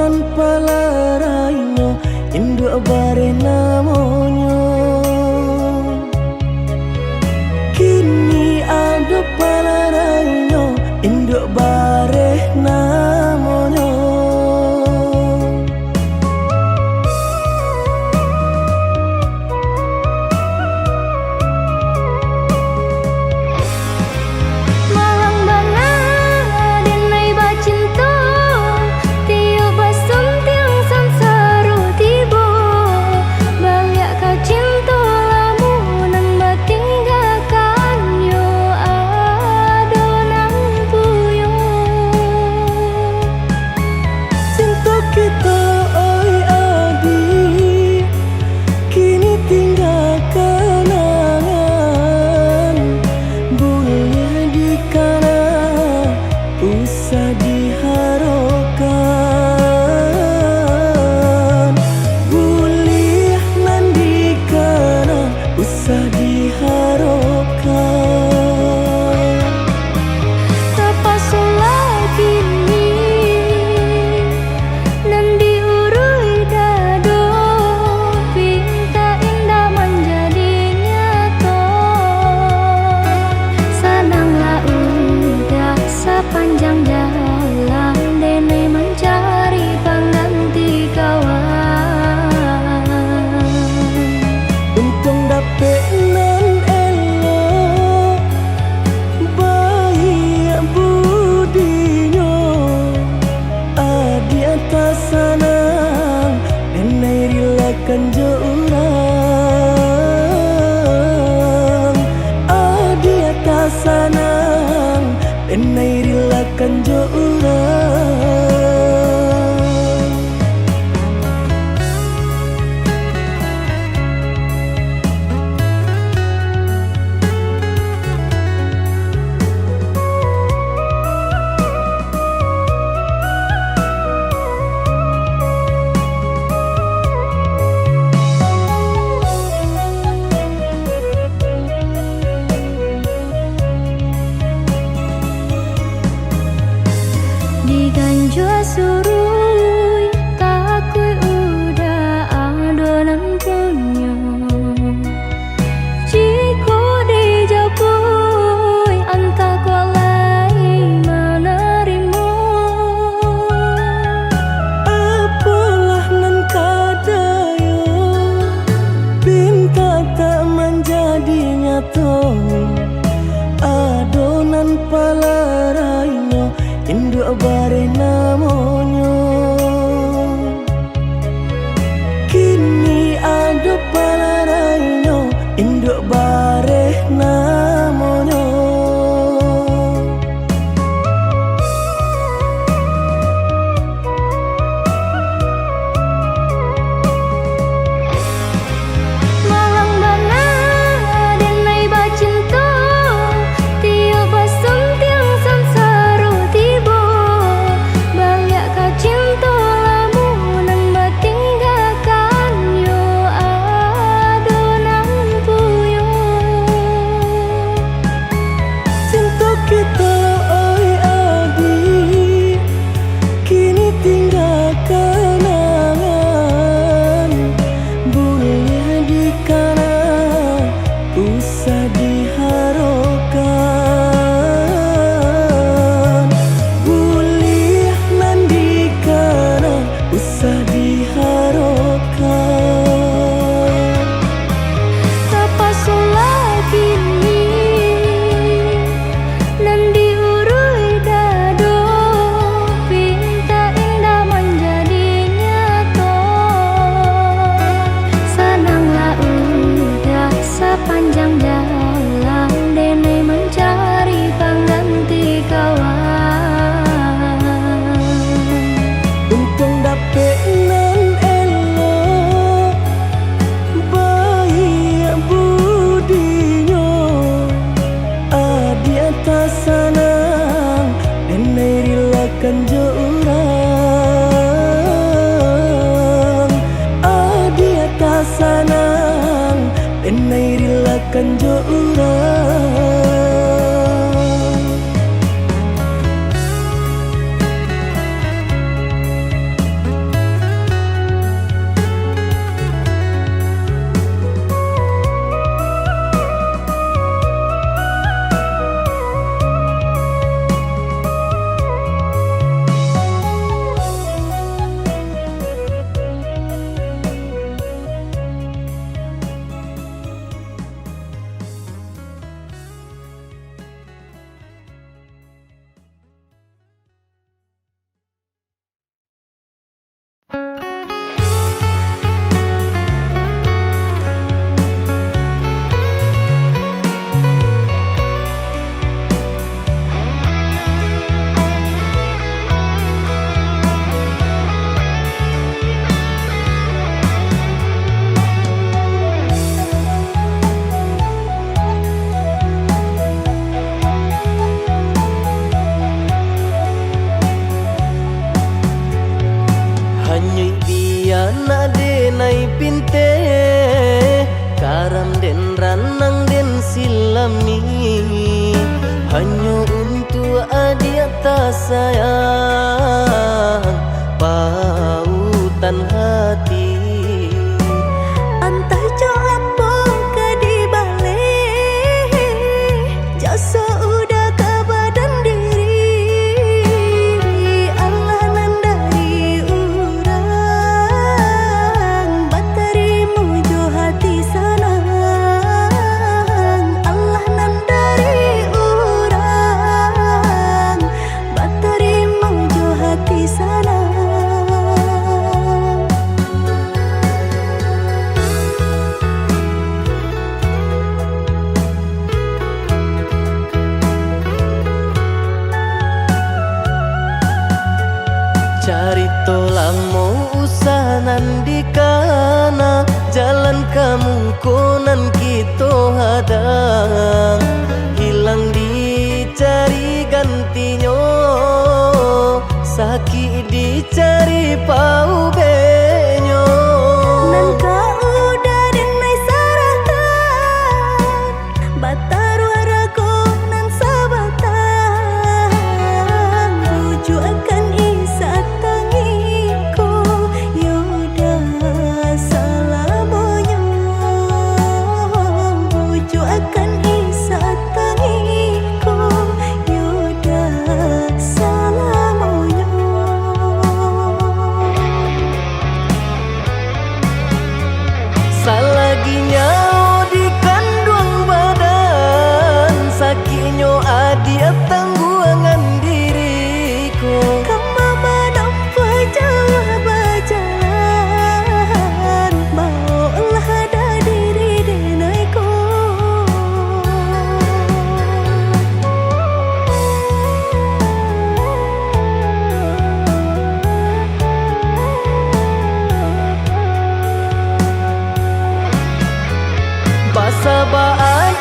adonan palaraino induk bare namonyo. Kini ado palaraino induk bare namonyo. Kanjo urang adi atas sanang enai rila kanjo urang. Ganjo surui takui udah adonan punya. Jiko dijapui anta kolai menerima. Apalah nan kadayo pinta tak menjadi nyata. Adonan palaraino induk bare namonyo. Kini ado palaraino induk bare namonyo. Kanjo urang adi atas sanang enai rila kanjo urang. Hanyui biana denai pinte Karam den ranang den silami Hanya untuk adik tak sayang Pautan hati Entah jo apa ke di balik Jasa udah ke badan diri Allah nan dari urang Baterimu jo hati senang Allah nan dari urang Baterimu jo hati senang Cari tolong mau usahanan di kana Jalan kamu konan kita hadang Hilang dicari gantinya Sakit dicari pau benyo Nan kau udah denai saratan Batar waraku nan sabatan Buju akan isat tangiku Yoda salamonya Buju akan isat tangiku Yoda salamonya Salaginya di kandung badan Sakitnya adia tangguangan diriku Kamu menampa jauh berjalan Maulah ada diri denaiku Basa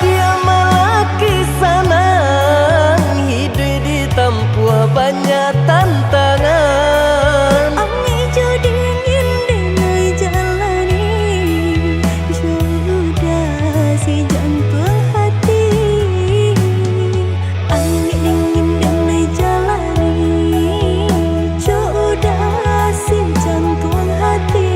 dia malaki sanang Hidup ditempuh banyak tantangan Angin jo dingin denai jalani Jodoh si jantung hati Angin dingin denai jalani Jodoh si jantung hati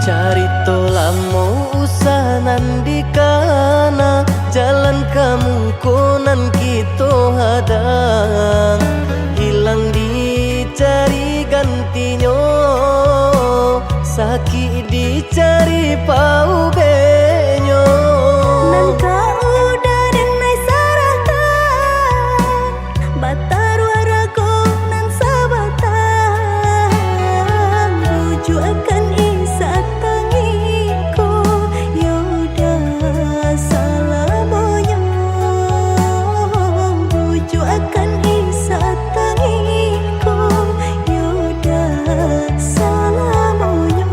Cari tolong mau usahanan di kana Jalan kamu konan kita hadang Hilang dicari gantinya Sakit dicari pau benyo Nan kau udah denai saratan Batar waraku nan sabatan Buju akan isat tangiku Yoda salamonya Buju akan isat tangiku Yoda salamonya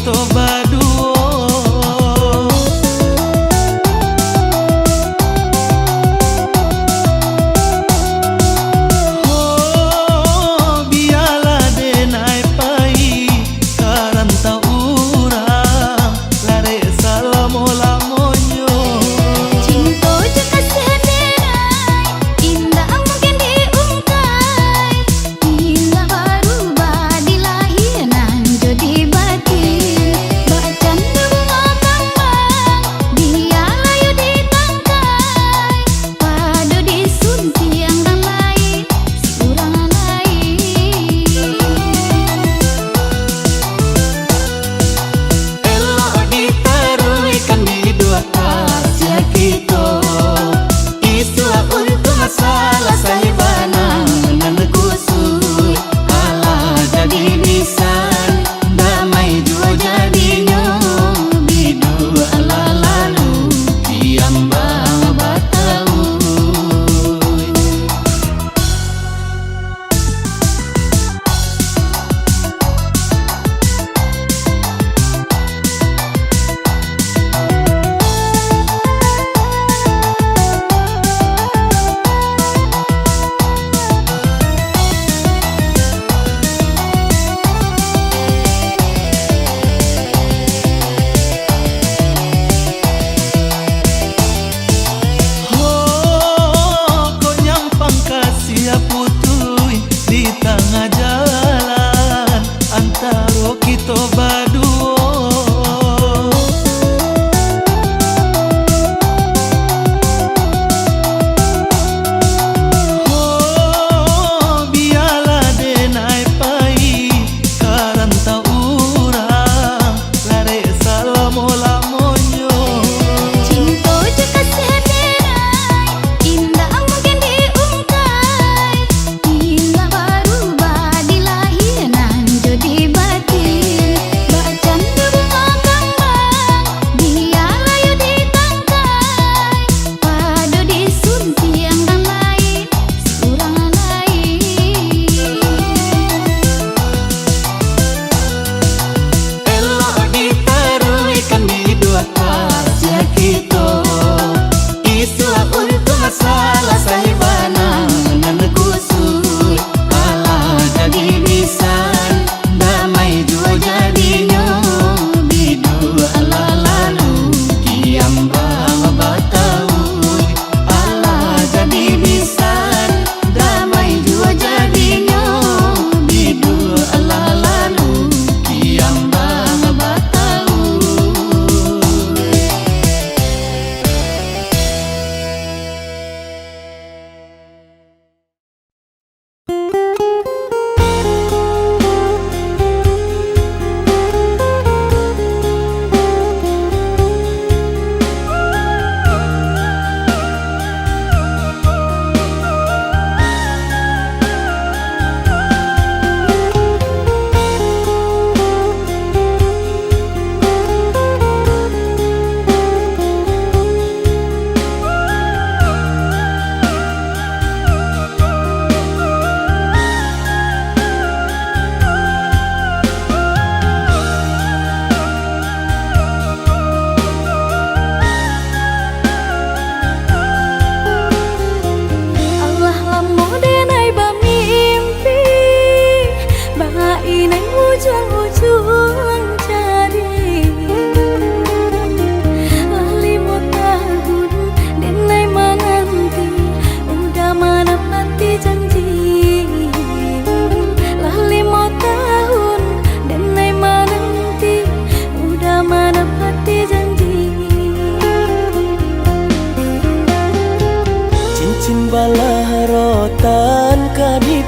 kita baduo.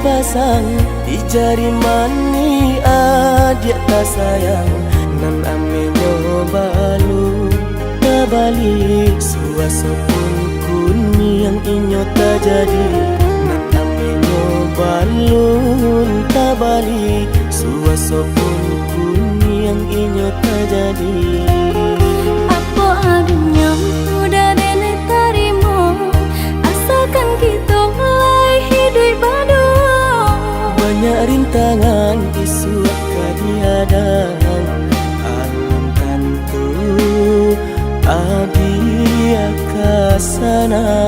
pasang di jari mani adik tak sayang nan amenyo balu tak balik suasa pun kuni yang inyo tak jadi nan amenyo balun tak balik suasa pun kuni yang inyo tak jadi. Apa adanya udah nenek tarimo asalkan kita mulai hidup baru. Banyak rintangan isu kadihadang sana.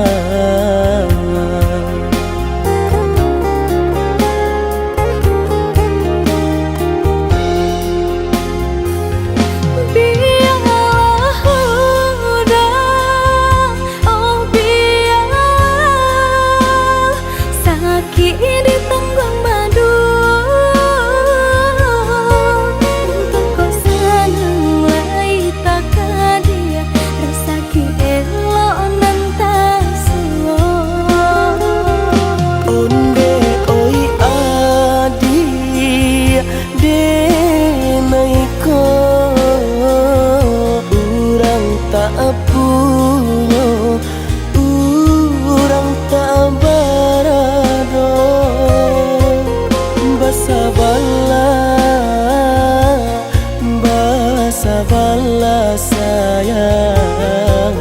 Sabarlah sayang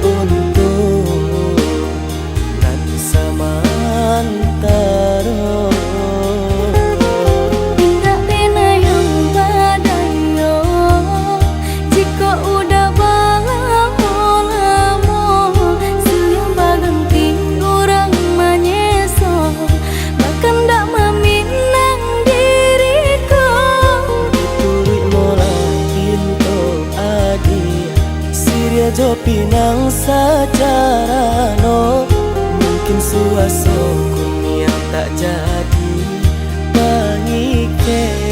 untuk nan samantara. Tidak pena yang badayo jika udah lamo siang baganti orang menyeso bahkan tak meminang diriku Turut Siria jo pinang secara no mungkin suaso kunia tak jadi pangike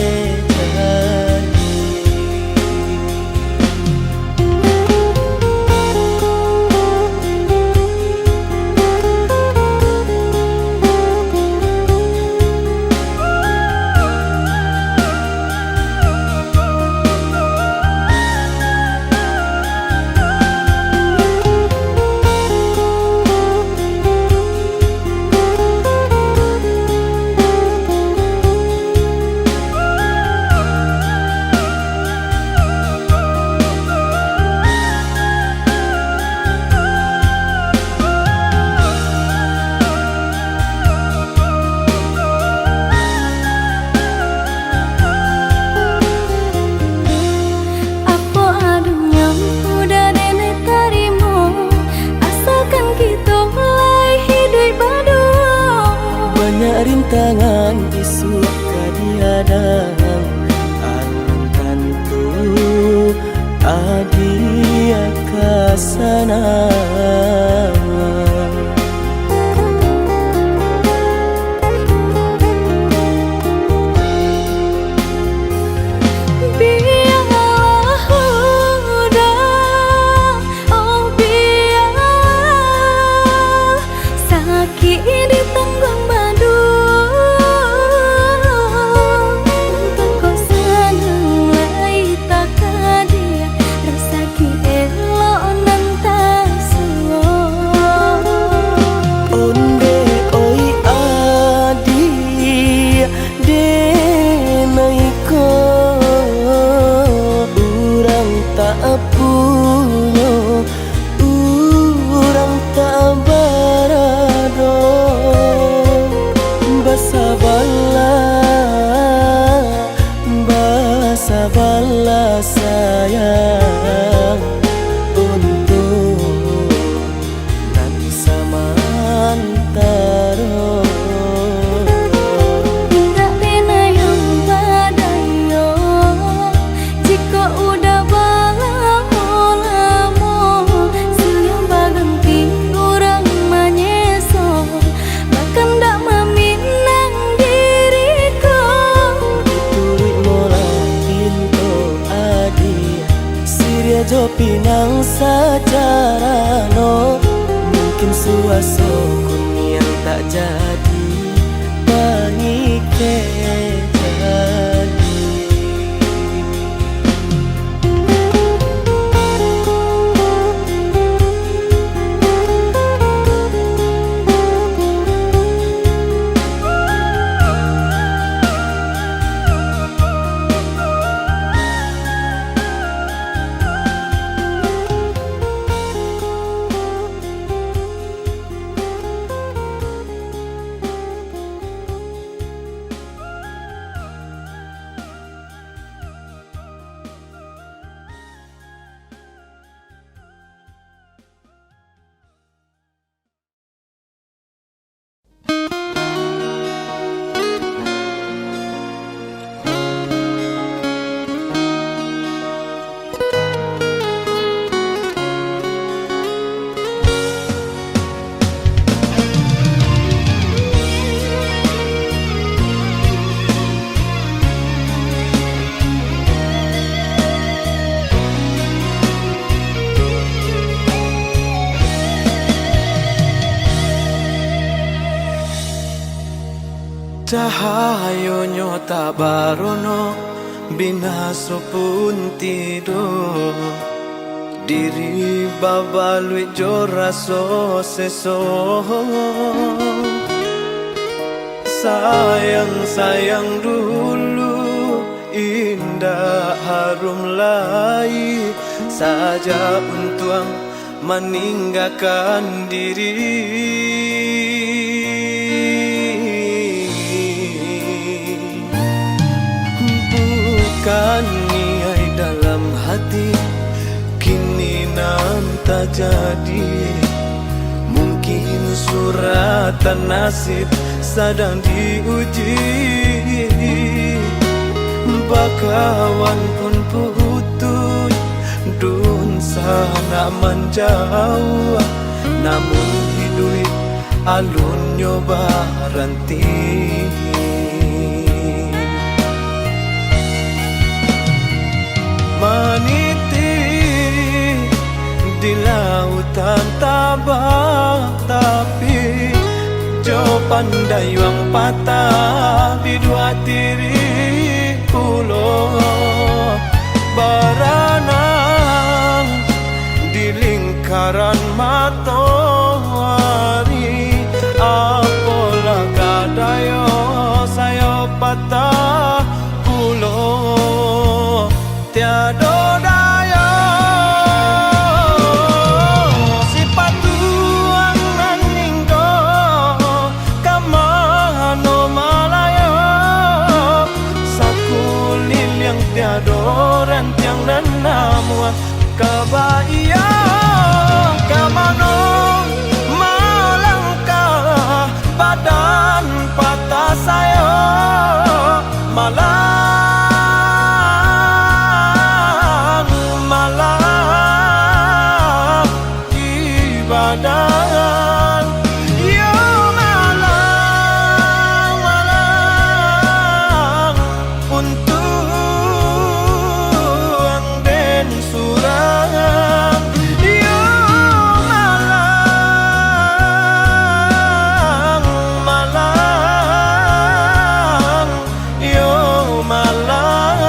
rintangan isu kadiadang alam tentu adia kasana. Sabarlah sayang untuk nan samantara. Tidak pena yang badayo jika udah lamo siang baganti orang menyeso bahkan tak meminang diriku Siria jo pinang secara no mungkin suaso kunia tak jadi pangike Cahayonyo tak barono, binaso pun tidur. Diri babalui jo raso sesong. Sayang-sayang dulu, indah harum lai saja untuk meninggalkan diri. Bukan niai dalam hati, kini nan tak jadi. Mungkin suratan nasib sedang diuji. Bakawan pun putus, dun sana menjauh. Namun hidup alun nyoba ranti. Meniti di lautan tabak, tapi jo pandai yang patah di dua tiri pulau. Berenang di lingkaran matahari, apalah kadayo saya patah pulau. Tiada daya sifat tuang naninggo kamano malaya. Sakulil yang tiada rentiang dan nama kebaya. Kamano malangkah badan patah saya malah. Badan yo malang, malang untuk den surang. Yo malang, malang, yo malang.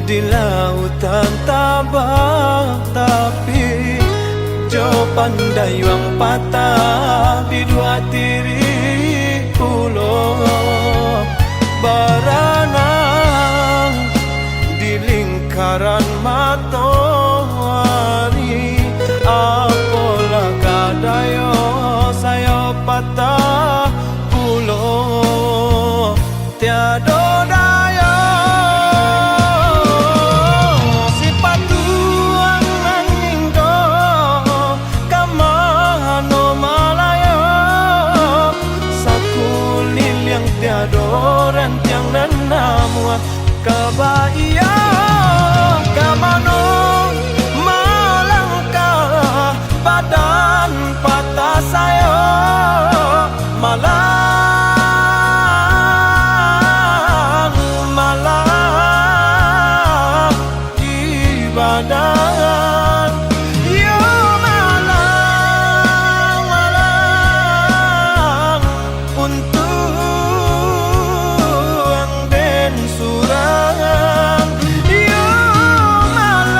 Di lautan tabak, tapi jo pandai yang patah di dua tiri pulau. Berenang di lingkaran matahari, apalah kadayo saya patah pulau. Tiada daya adoran tiang dan nama kebaya. Kamano malangkah badan patah saya malang, malang di badan. Yo malang, malang untuk surang. Yo malang.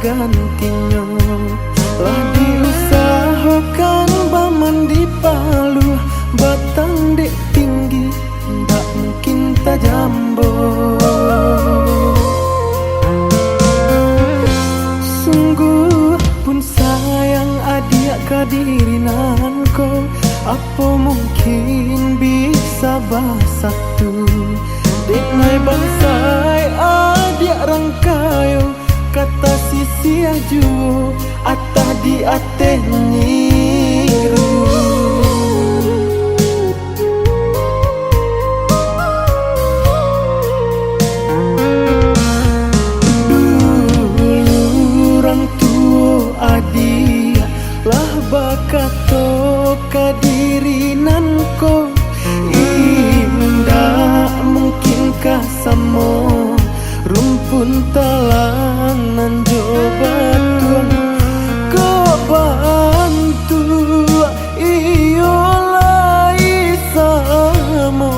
gantinya. Lah diusahakan baman di Palu, batang dek tinggi, tak mungkin tak jambo. Sungguh pun sayang adik kadirinan ko, apa mungkin bisa bersatu. Dek nai bangsai adik rangkayo, kata sisi aju atah di ateh nyiru. Dulu orang tua adik lah bakato kadirinan ko, indah mungkinkah samo rumpun talangan jobatuan ko bantu iyo lai samo,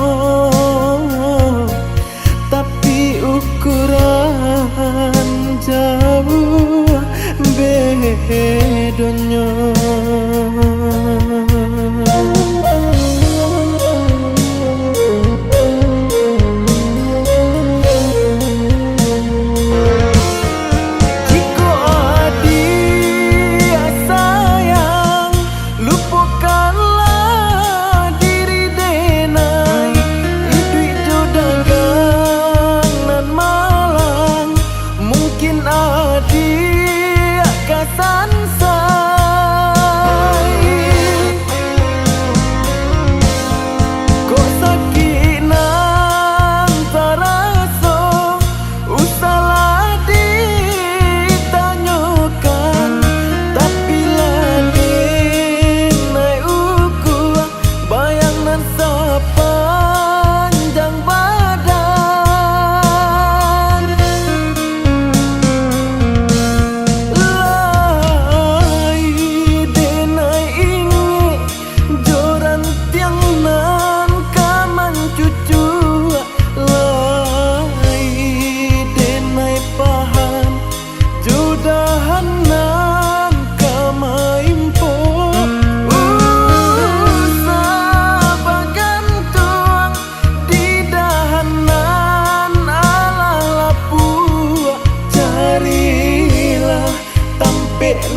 tapi ukuran jauh bedanya.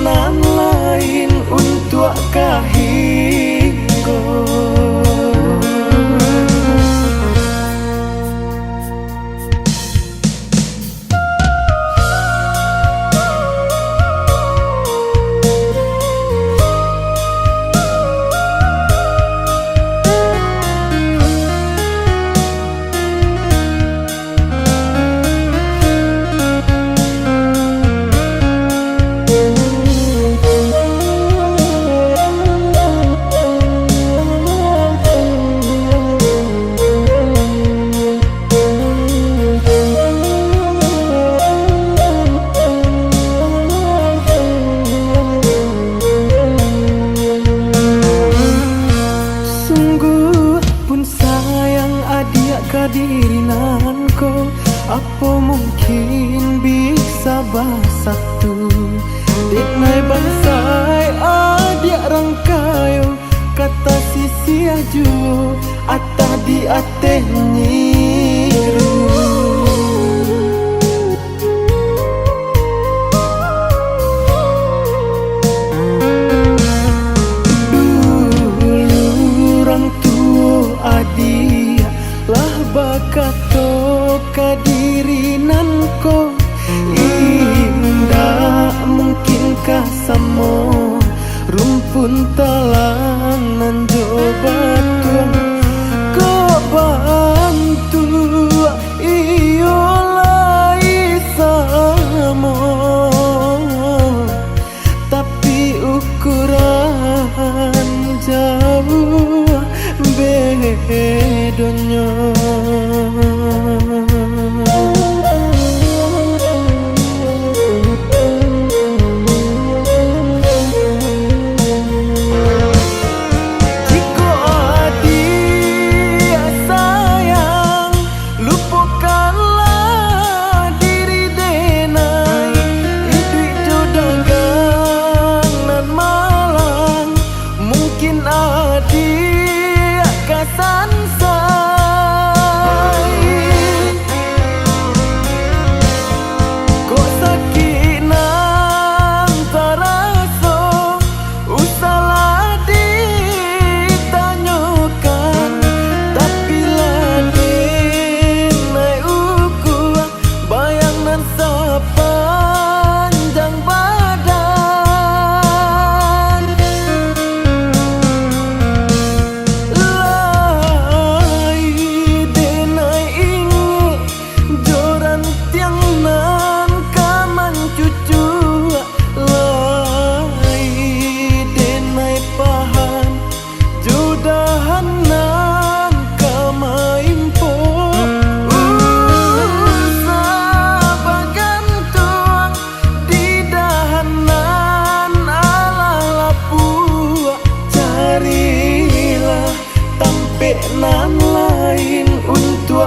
Nan lain untuk kahinggo. Kadirinan ko, apa mungkin bisa bersatu. Dek nai bangsai adik rangkayo, kata sisi aju atah di ateh nyiru. Dulu orang tua adik lah bakato kadirinan ko, indah mungkinkah samo rumpun talangan jobatuan ko bantu iyo lai samo, tapi ukuran jauh bedanya.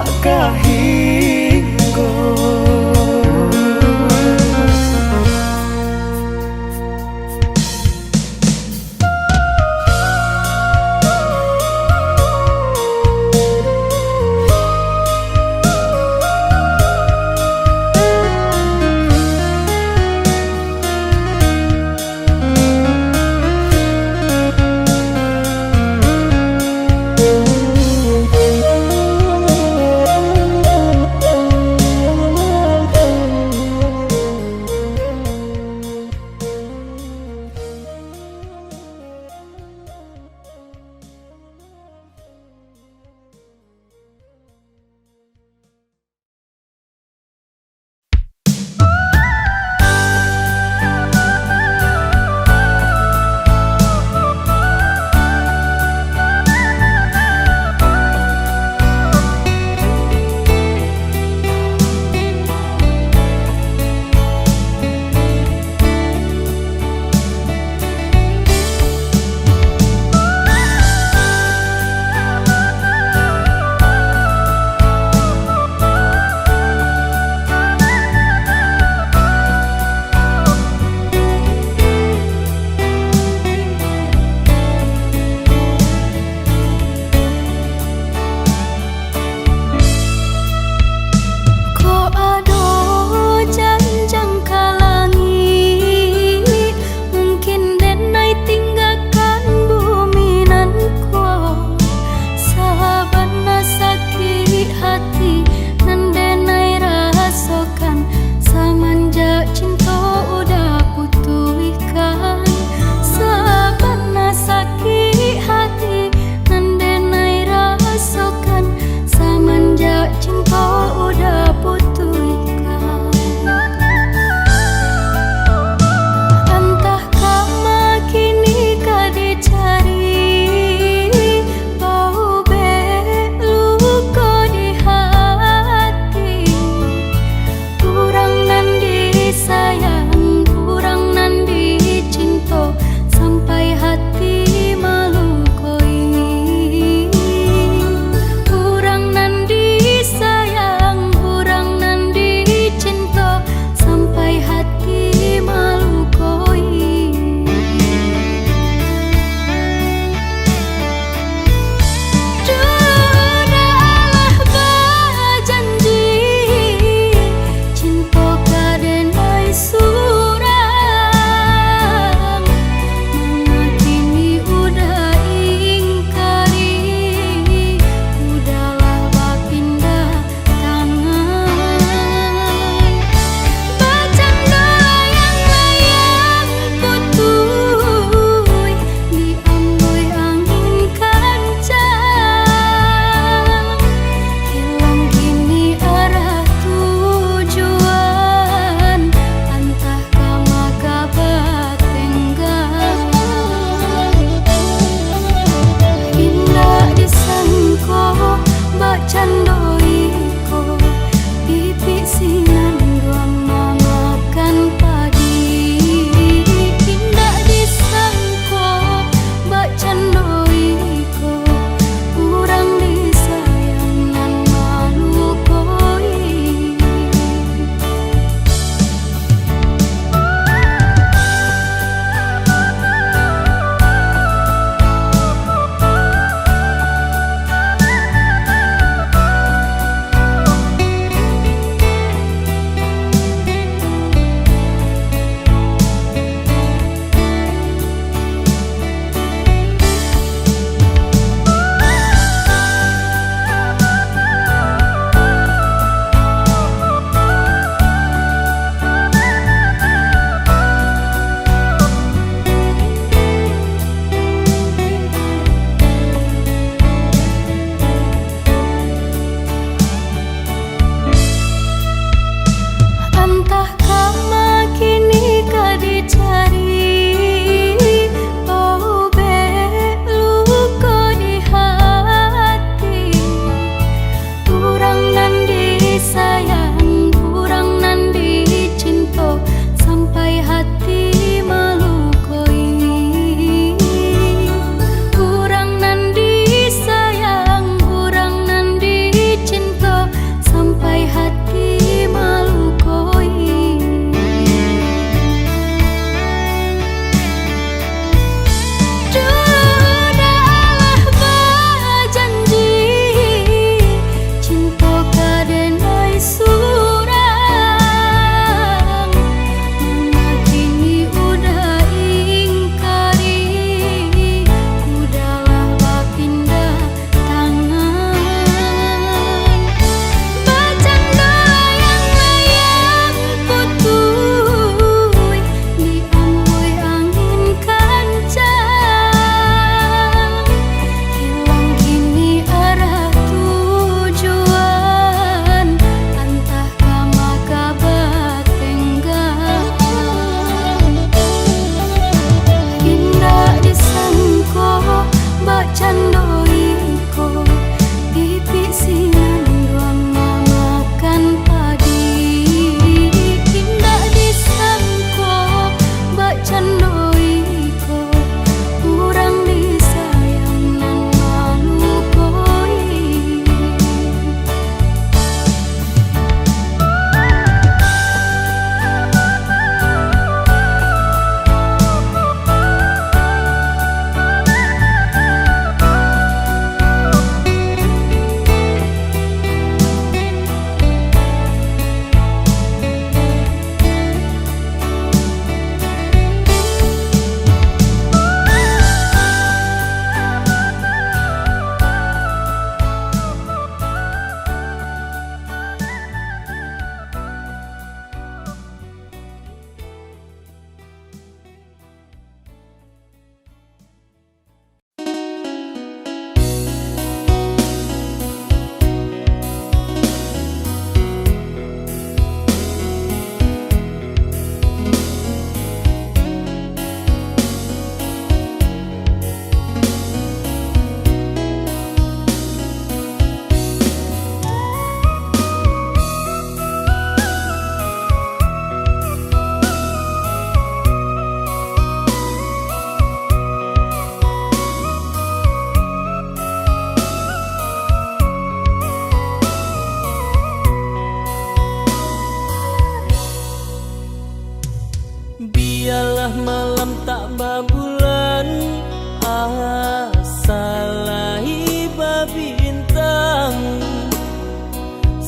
mak kahinggo.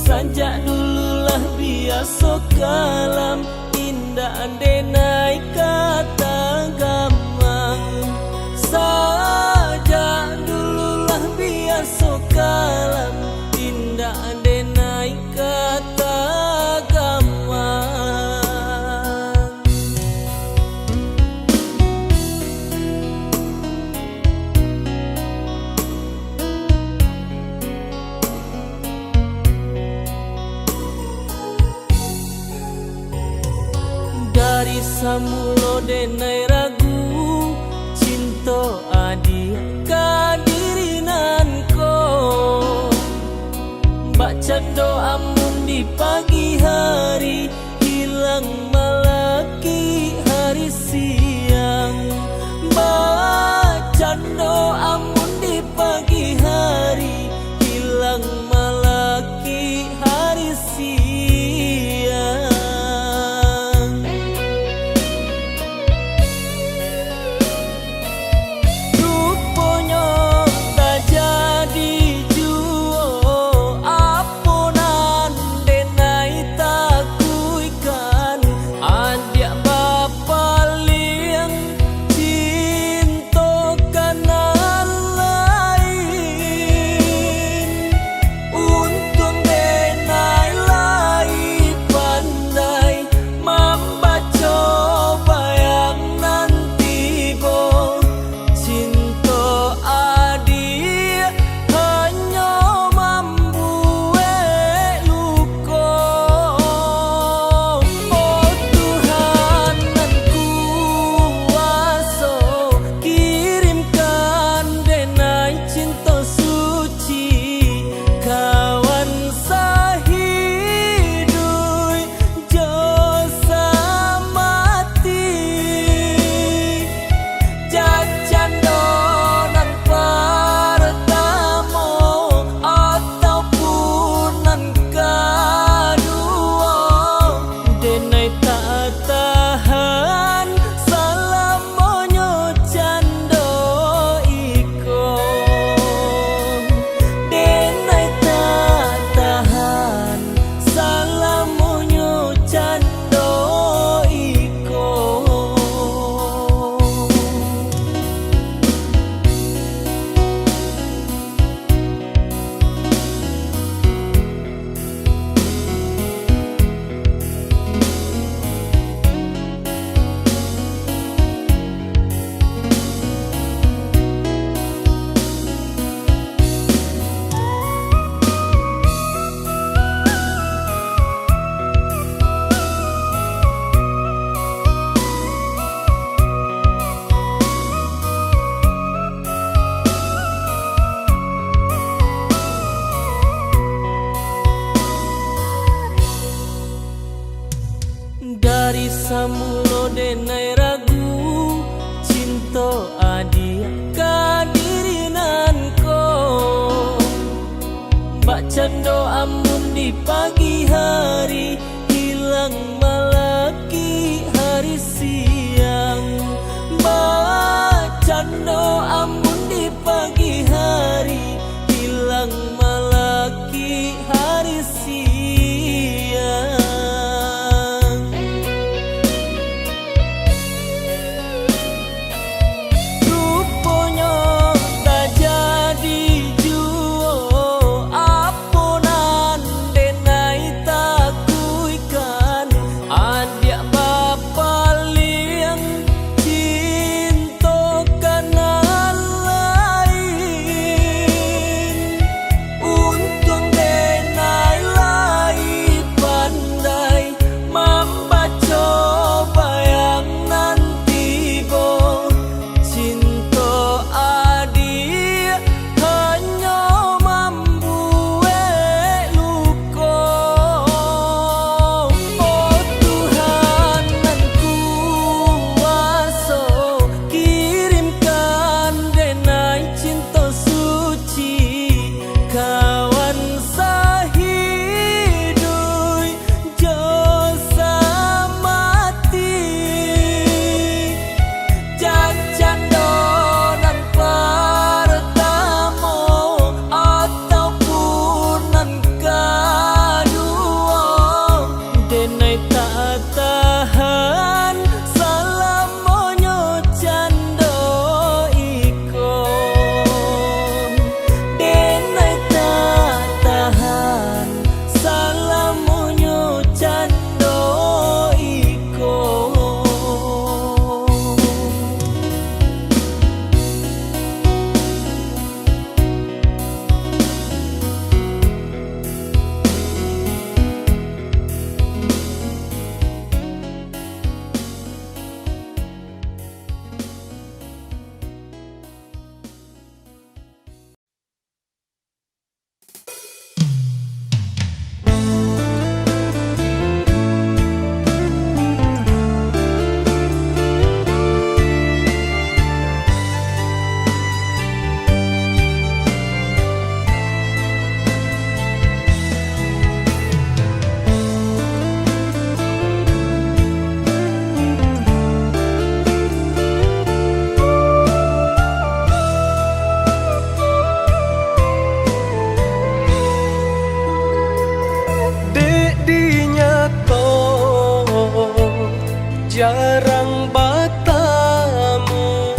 Sanjak dululah biasa kalam indah andenai kata gamang. Sajak dululah biasa kalam indah andenai kata gamang. Dari samulo denai ragu cinta adia kadirinan ko. Baca doa amun di pagi hari hilang malaki hari siang. Baca doa amun di pagi hari hilang malaki hari siang. Dari samulo denai ragu cinta adia kadirinan ko. Baca doa amun di pagi hari hilang malaki hari siang. Baca doa amun di pagi hari hilang malaki hari siang. jarang batamu,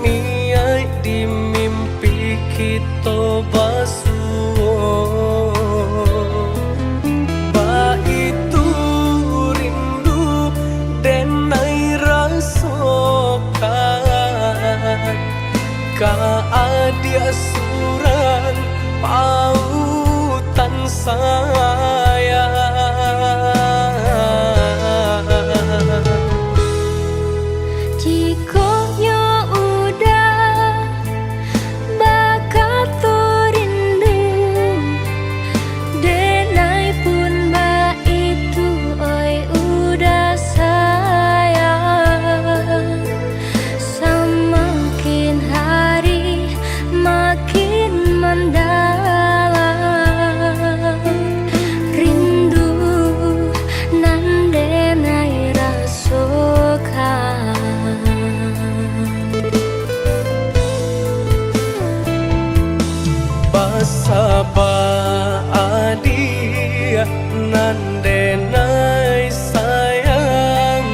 niai di mimpi kita basuh. Ba itu rindu denai rasokan, ka adia suran pautan sayang. Jika yo udah bakat rindu, denai pun ba itu oi udah sayang. Semakin hari makin mendalam, rindu nan denai rasokan. Basaba adia nan denai sayang,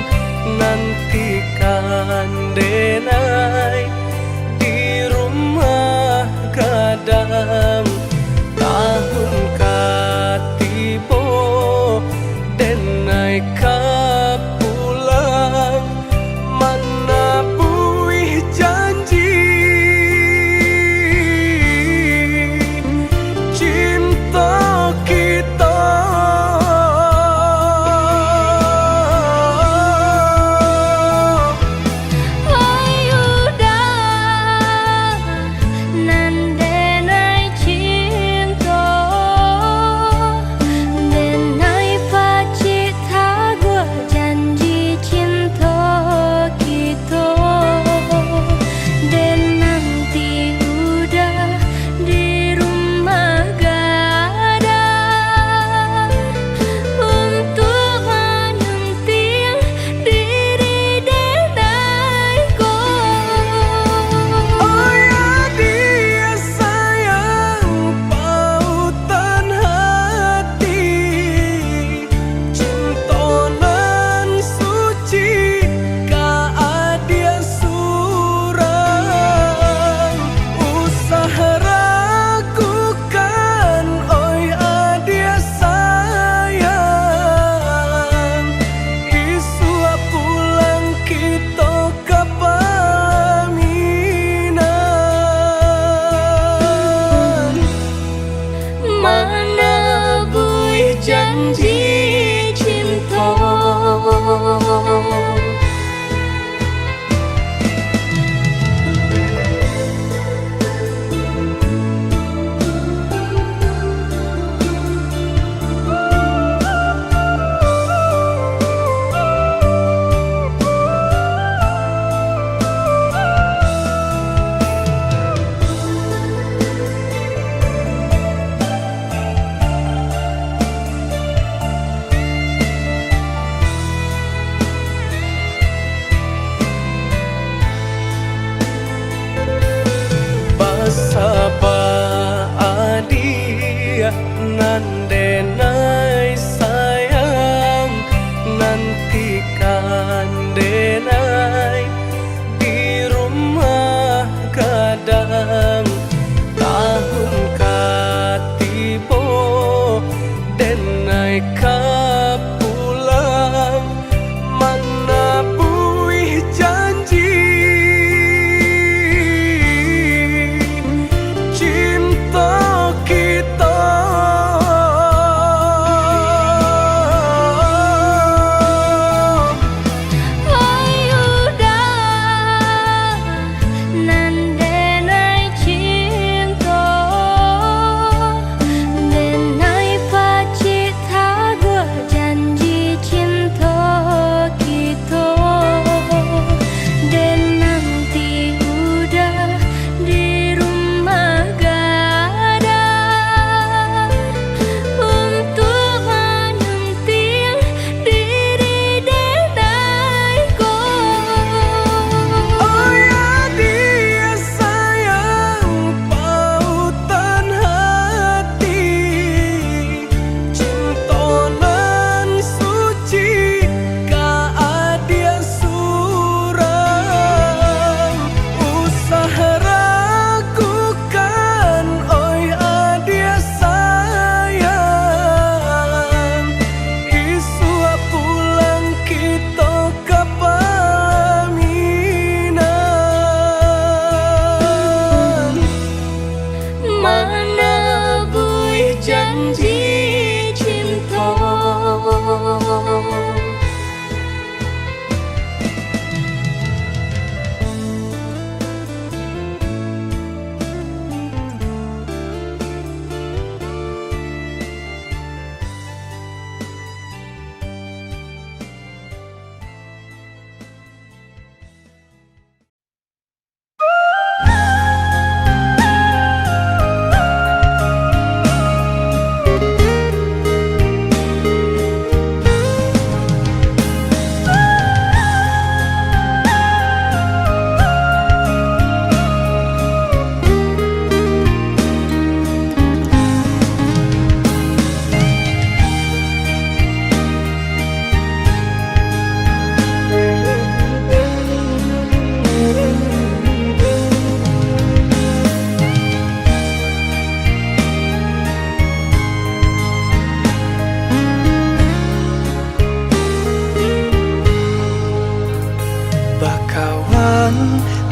nantikan denai di rumah gadang. Tahun katibo denai ka pulang, mana buih janji cinta kita. Nan denai cinta, denai pacita gua janji cinta kita. Dan nanti udah di rumah gadang untuk menyentil diri denai ko. Oh ya dia sayang pautan hati, cinta nan suci ka adia surang. Usaha ragukan oi adia sayang, isu pulang kita ke paminan. Mana buih janji cinta. Basaba adia nan denai sayang, nantikan denai di rumah gadang. Tahun katibo denai ka pulang, mana buih janji cinta kita. janji cinta. Bakawan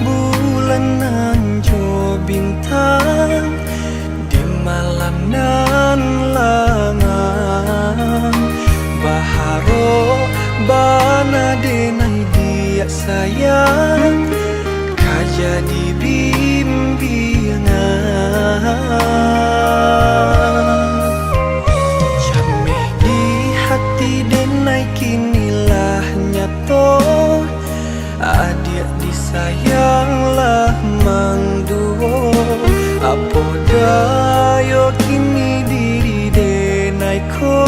bulan nanjo bintang di malam nan langang, baharo bana denai dia sayang kajadi bimbingan. Jameh di hati denai kinilah nyato, adik disayanglah mangduo. Apo dayo kini diri denai ko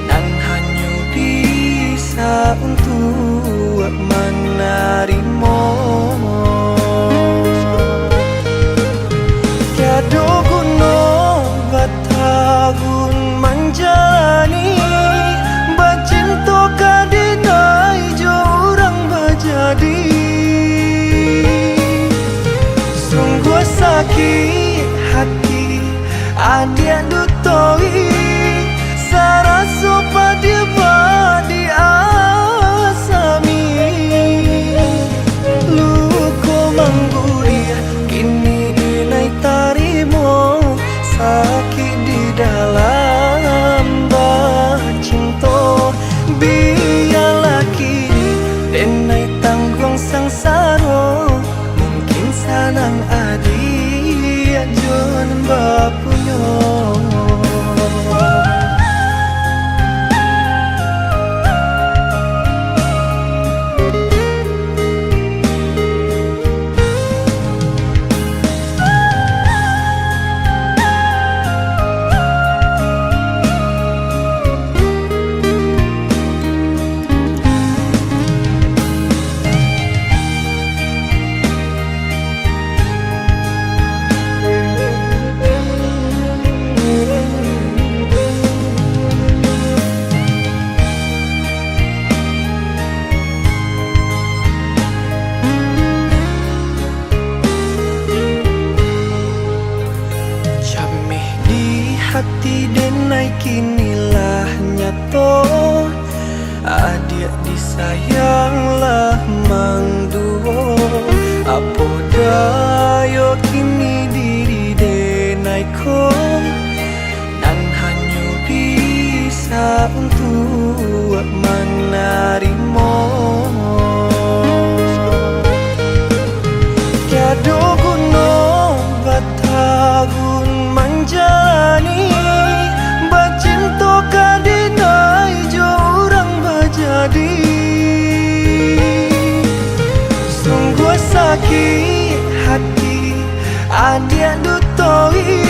nan hanya bisa untuk menarimo. Tiado guna batagun manjani bacinto kadinai jorang bajadi. Sungguh sakit hati adik dutoi saraso padia badi asami. Luko mangguri kini dinai tarimo, sakit di dalam bacinto. Biarlah kini denai tanggung sangsaro, mungkin sanang adi ajon bapunyo. Hati denai kinilah nyato, adik disayanglah mangduo. Apo dayo kini diri denai ko nan hanya bisa untuk menarimo. Tiado guna batagun manjani bacinto kadinai jorang bajadi. Sungguh sakit hati adik dutoi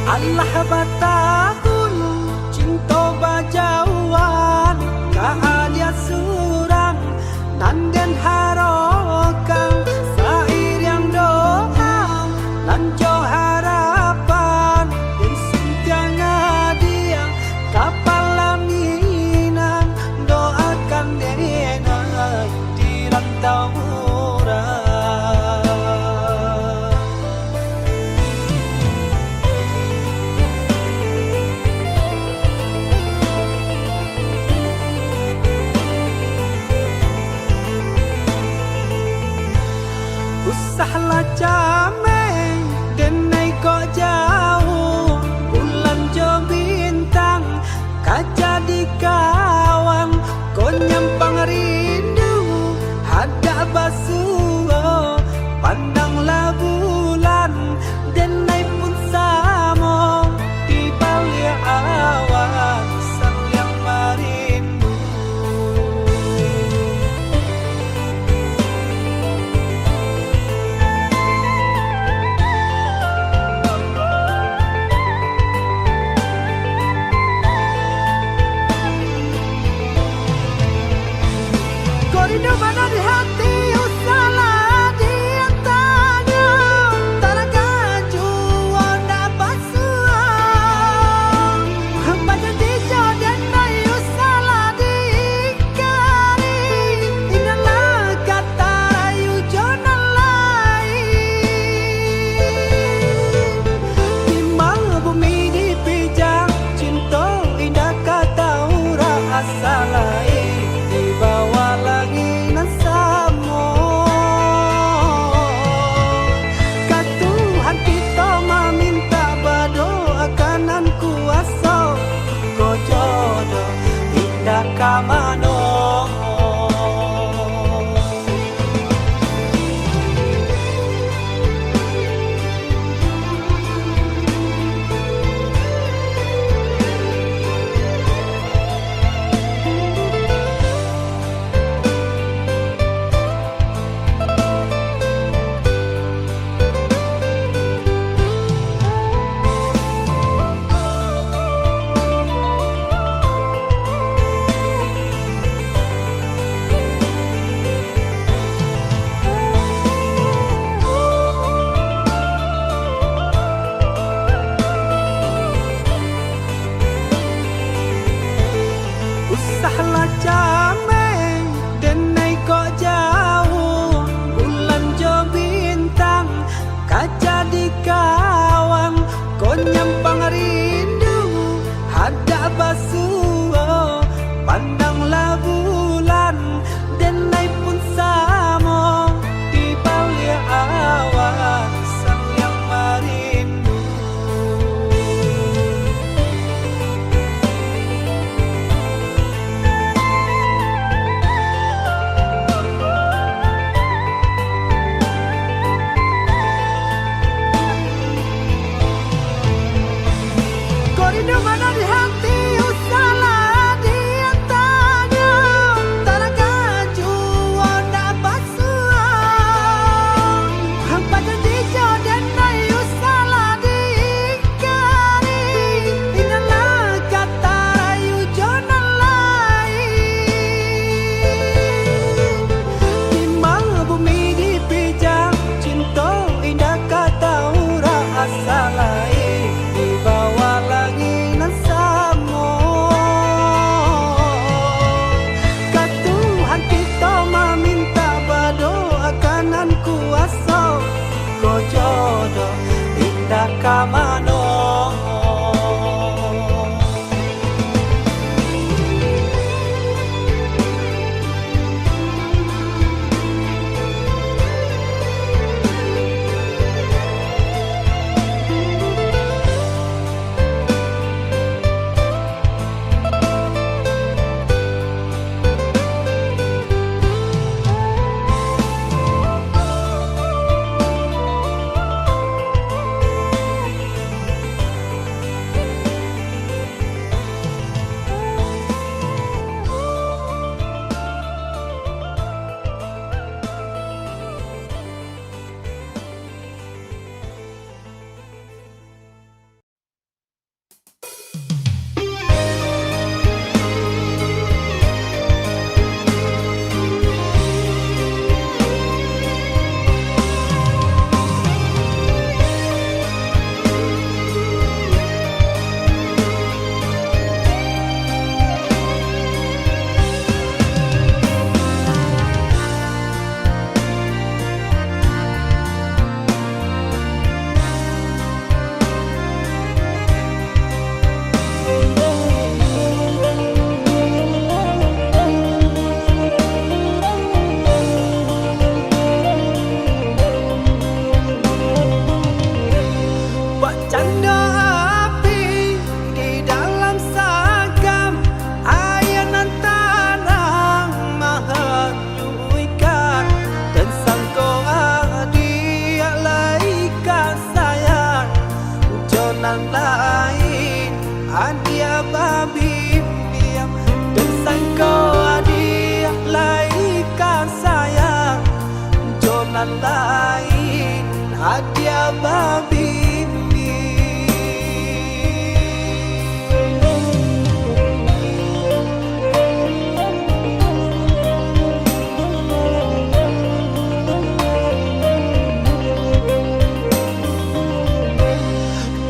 Allah batahun cinta bajauan keadia surang nan den harokan sair yang doa nan jo harapan den suntianga dia kapal laminan doakan dena di rantau murah. Usahlah cameng denai kok jauh bulan jo bintang kaca di kawan kau nyampang rindu hadap basuh pandanglah bulan denai pun sama di balik awan sang yang merindu. Rindu mana di hati usalah dia tanya taraga jua nak basuh baca di jodan nai usalah dikari inalah kata rayu jonan lain timbang bumi dipijak cinta indah kata ura asal lain di bawah langit kamano. Usahlah cameng denai kok jauh bulan jo bintang kaca di kawan kau nyampang rindu hadap basuh pandanglah bulan denai pun sama di balik awan sang yang merindu. Rindu mana di hati usalah dia tanya taraga jua nak basuh baca di jodan nai usalah dikari inalah kata rayu jonan lain timbang bumi dipijak cinta indah kata ura asal lain di bawah langit jodoh indah kamano. nan lain adia babi diam dan sangko adia laikan sayang jonan lain adia babi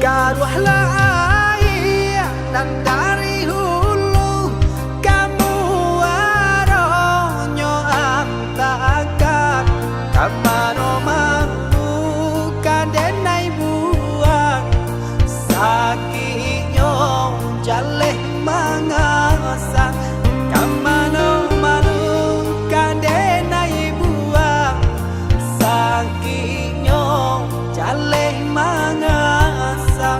karuhlah ayah dan dari hulu kamu aronyo antakan kamano mampu kadenai buang sakitnya jaleh mangasa kamano malu kadenai buang sakitnya jaleh mangasa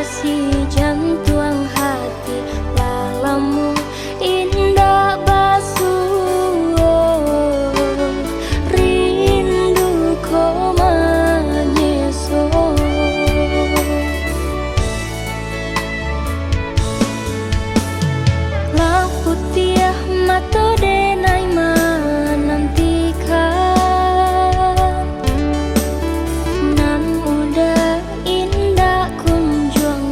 kasih jantung hati lalamu indah basuh rindu ko manyeso lah putih mata denai menantikan nan udah indah kunjung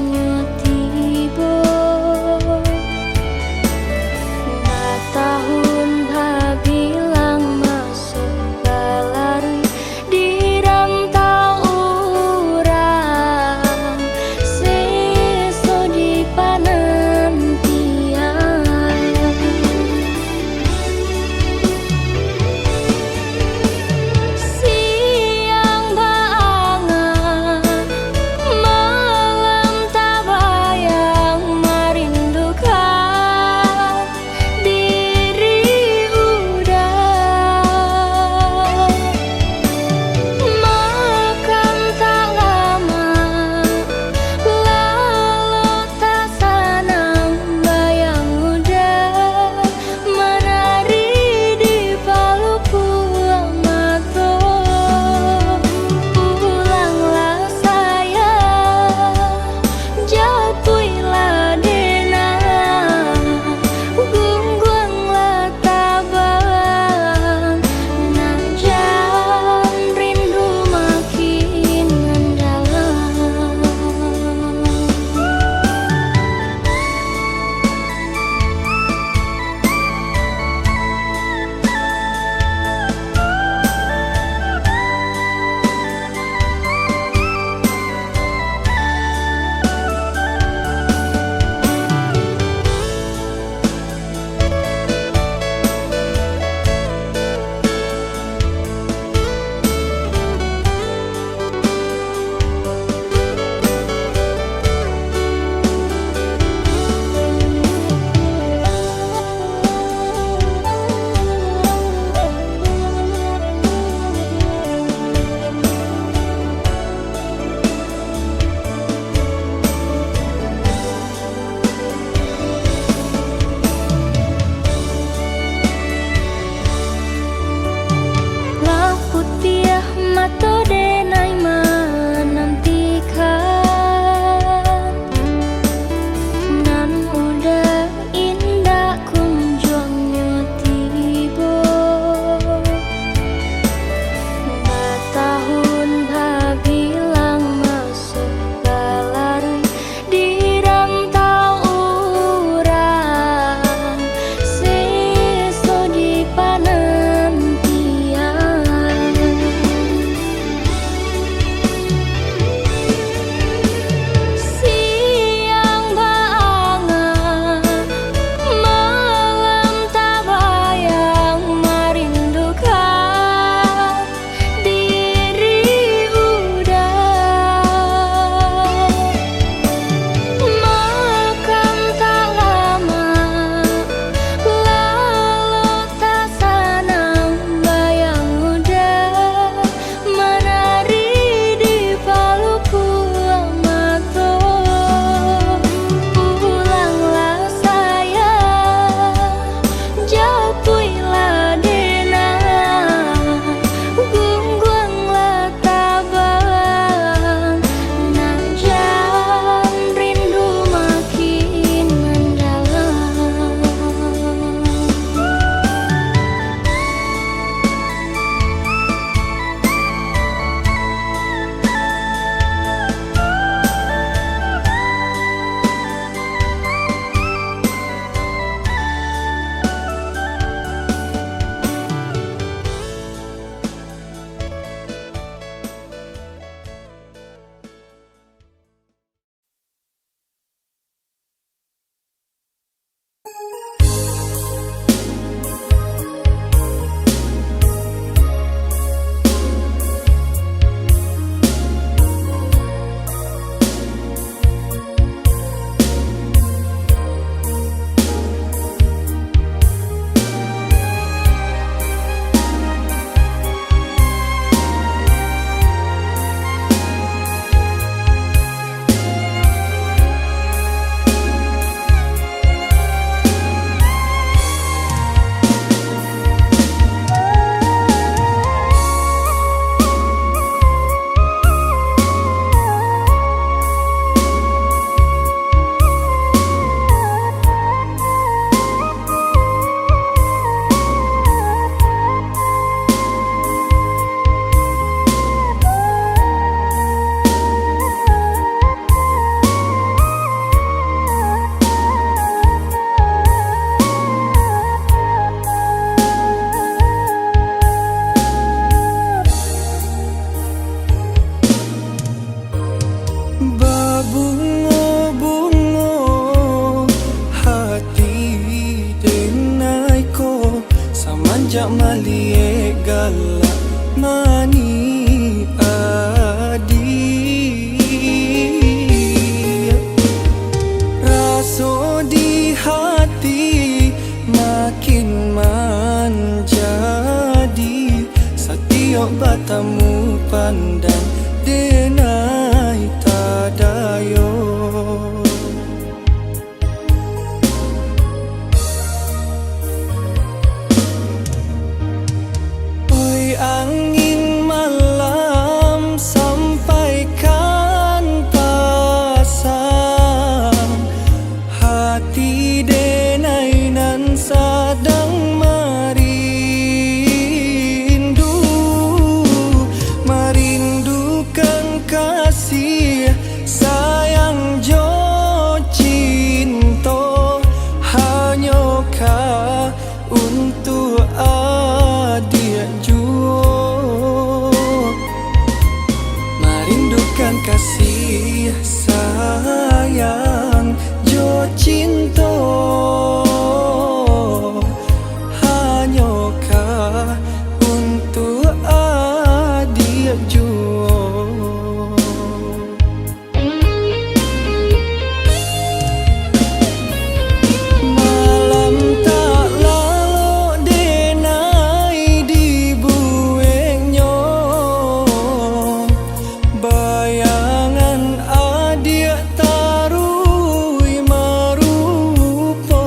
dia tarui marupo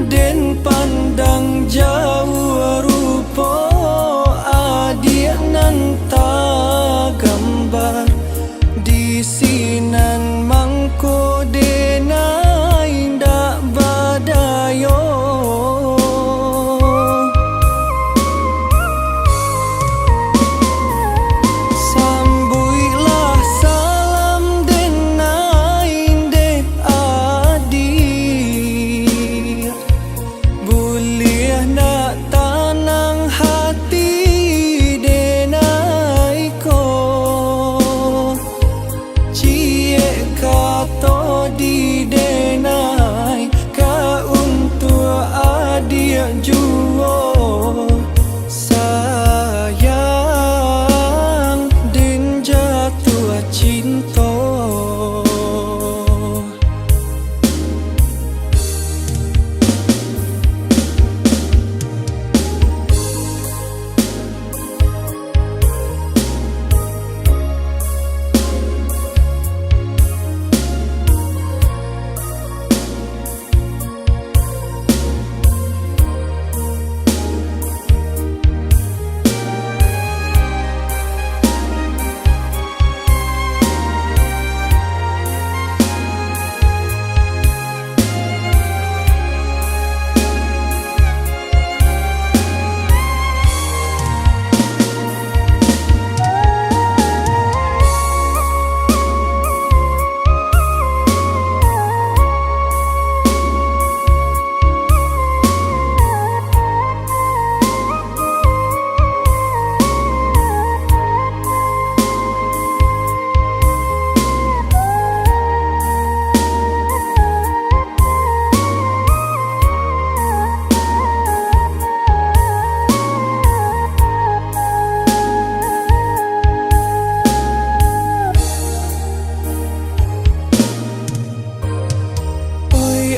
den pandang jauh rupo adia nanta gambar di sinan mangko dena indak badayo sambuilah salam dena indek adi boleh nak tanang hati denai ko cie kato di denai ka untuk adia juo sayang den jatuh cinta.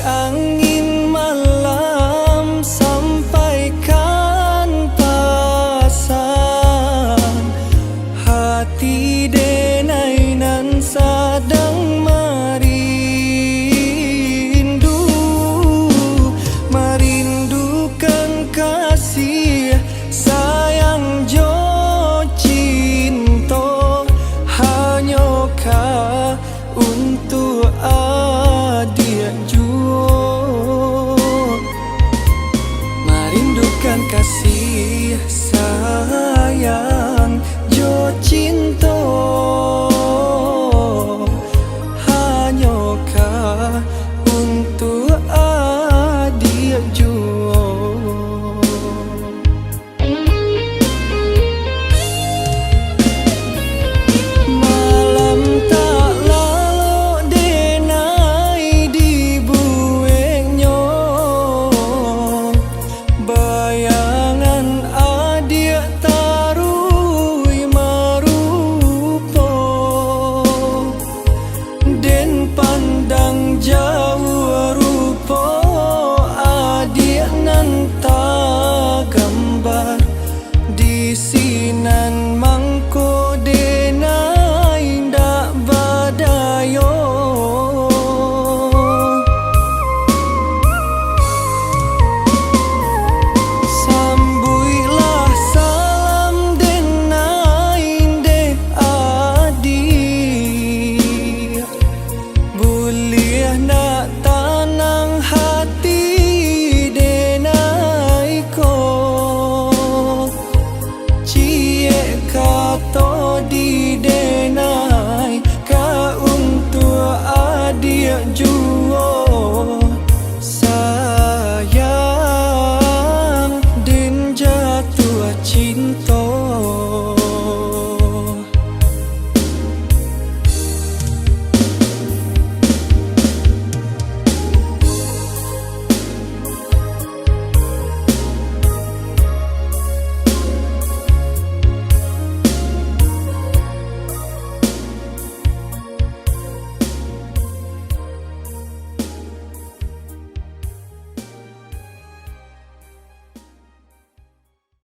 Angin malam sampaikan pesan hati denai nan sedang merindukan kasih sayang jo cinta hanya kau untuk